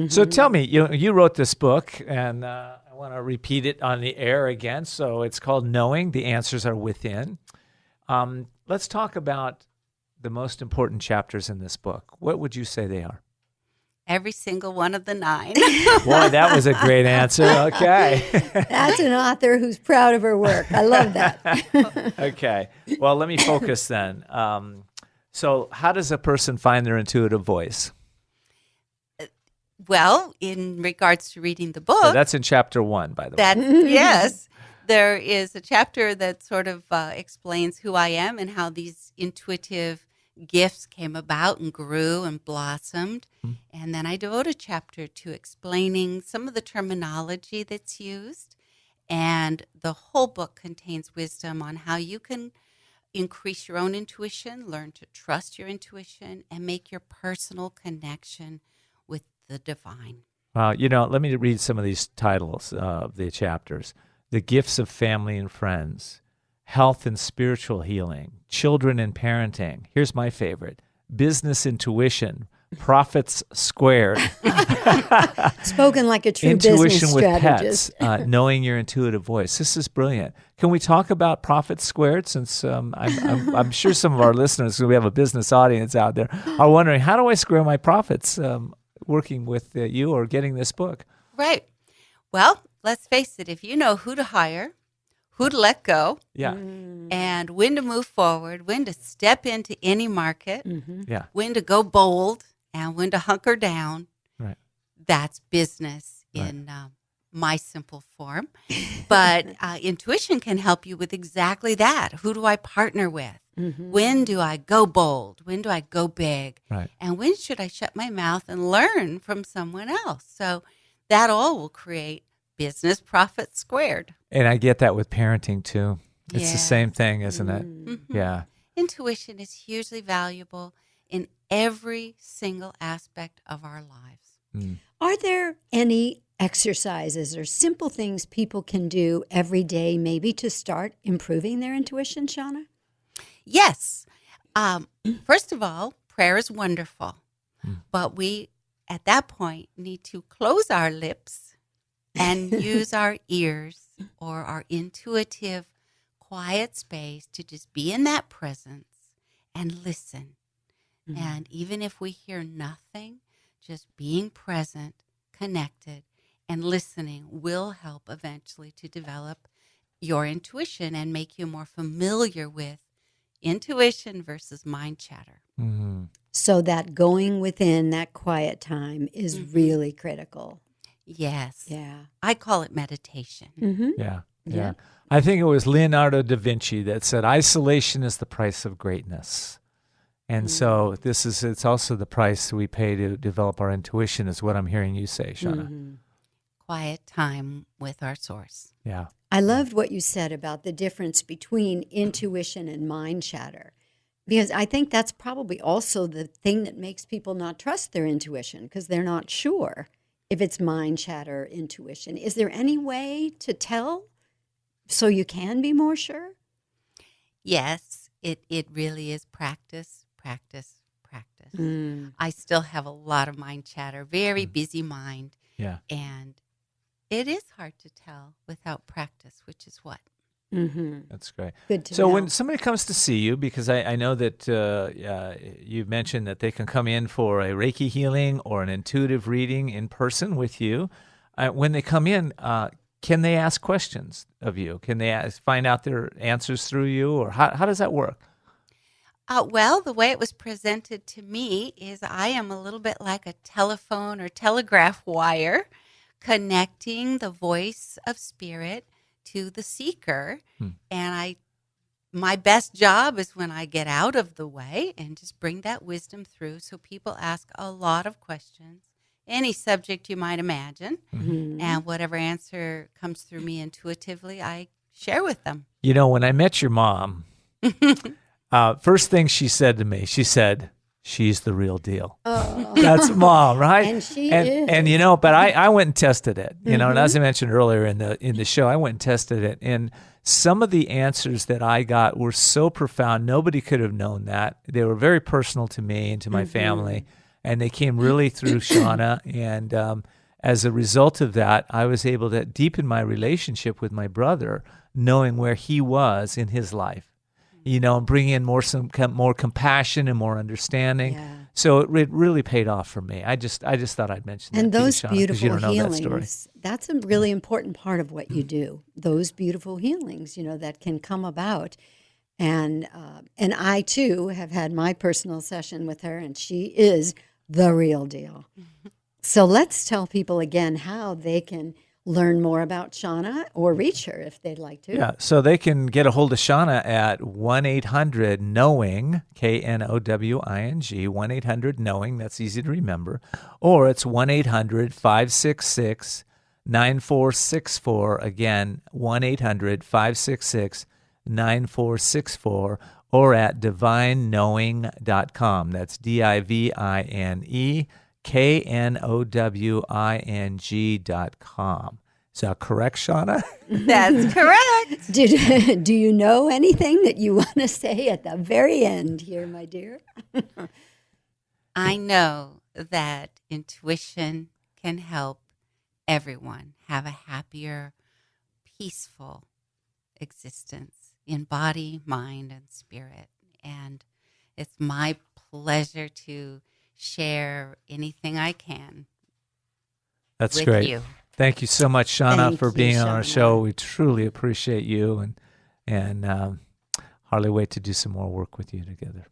So tell me, you wrote this book, and I want to repeat it on the air again. So it's called Knowing the Answers Are Within. Let's talk about the most important chapters in this book. What would you say they are? Every single one of the 9. Boy, that was a great answer. Okay. That's an author who's proud of her work. I love that. Okay. Well, let me focus then. So how does a person find their intuitive voice? Well, in regards to reading the book, So that's in chapter 1, by the way. yes, there is a chapter that sort of explains who I am and how these intuitive gifts came about and grew and blossomed. And then I devote a chapter to explaining some of the terminology that's used. And the whole book contains wisdom on how you can increase your own intuition, learn to trust your intuition, and make your personal connection with the divine. Well, let me read some of these titles of the chapters. The Gifts of Family and Friends, Health and Spiritual Healing, Children and Parenting. Here's my favorite, Business Intuition, Profits Squared. Spoken like a true Intuition business with strategist. Pets, knowing your intuitive voice. This is brilliant. Can we talk about Profits Squared? Since I'm sure some of our listeners, we have a business audience out there, are wondering, how do I square my profits working with you or getting this book? Right. Well, let's face it, if you know who to hire, who to let go, Yeah. and when to move forward, when to step into any market, Yeah. when to go bold, and when to hunker down, Right. that's business in my simple form. But intuition can help you with exactly that. Who do I partner with? When do I go bold? When do I go big? Right. And when should I shut my mouth and learn from someone else? So that all will create business profit squared. And I get that with parenting too. It's the Yes. same thing, isn't it? Mhm. Yeah. Intuition is hugely valuable in every single aspect of our lives. Are there any exercises or simple things people can do every day, maybe to start improving their intuition, Shauna? Yes. First of all, prayer is wonderful. But we, at that point, need to close our lips and use our ears or our intuitive, quiet space to just be in that presence and listen. And even if we hear nothing, just being present, connected, and listening will help eventually to develop your intuition and make you more familiar with intuition versus mind chatter. So that going within that quiet time is really critical. Yes. Yeah. I call it meditation. Yeah. Yeah. I think it was Leonardo da Vinci that said, isolation is the price of greatness. And so it's also the price we pay to develop our intuition, is what I'm hearing you say, Shauna. Quiet time with our source. Yeah. I loved what you said about the difference between intuition and mind chatter, because I think that's probably also the thing that makes people not trust their intuition, because they're not sure if it's mind chatter or intuition. Is there any way to tell so you can be more sure? Yes, it really is practice, practice, practice. I still have a lot of mind chatter, very busy mind. Yeah. And it is hard to tell without practice, which is what? That's great. Good to So know. when somebody comes to see you, because I know that you've mentioned that they can come in for a Reiki healing or an intuitive reading in person with you. When they come in, can they ask questions of you? Can they find out their answers through you? Or how does that work? Well, the way it was presented to me is I am a little bit like a telephone or telegraph wire connecting the voice of spirit to the seeker. And my best job is when I get out of the way and just bring that wisdom through. So people ask a lot of questions, any subject you might imagine. And whatever answer comes through me intuitively, I share with them. You know, when I met your mom, first thing she said to me, she said, she's the real deal. That's mom, right? And she and, is. And but I went and tested it. And as I mentioned earlier in the show, I went and tested it. And some of the answers that I got were so profound, nobody could have known that. They were very personal to me and to my family. and they came really through Shauna. And as a result of that, I was able to deepen my relationship with my brother, knowing where he was in his life, and bring in more compassion and more understanding. Yeah. So it really paid off for me. I just thought I'd mention that. And to you, those Shauna, 'cause beautiful you don't know that story. healings, that's a really important part of what you do. Those beautiful healings, that can come about. And I, too, have had my personal session with her, and she is the real deal. So let's tell people again how they can learn more about Shauna or reach her if they'd like to. Yeah, so they can get a hold of Shauna at 1-800-KNOWING, KNOWING, 1-800-KNOWING, that's easy to remember, or it's 1-800-566-9464, again, 1-800-566-9464, or at divineknowing.com. That's DIVINEKNOWING.com. Is that correct, Shauna? That's correct. Do you know anything that you want to say at the very end here, my dear? I know that intuition can help everyone have a happier, peaceful existence in body, mind, and spirit. And it's my pleasure to share anything I can That's with great. you. Thank you so much, Shauna, Thank for you, being on our Shauna. show. We truly appreciate you and hardly wait to do some more work with you together.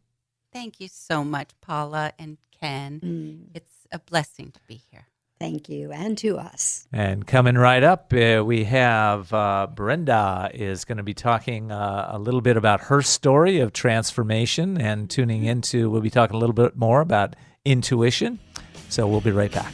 Thank you so much, Paula and Ken. It's a blessing to be here. Thank you, and to us. And coming right up, we have Brenda is going to be talking a little bit about her story of transformation, and we'll be talking a little bit more about intuition. So we'll be right back.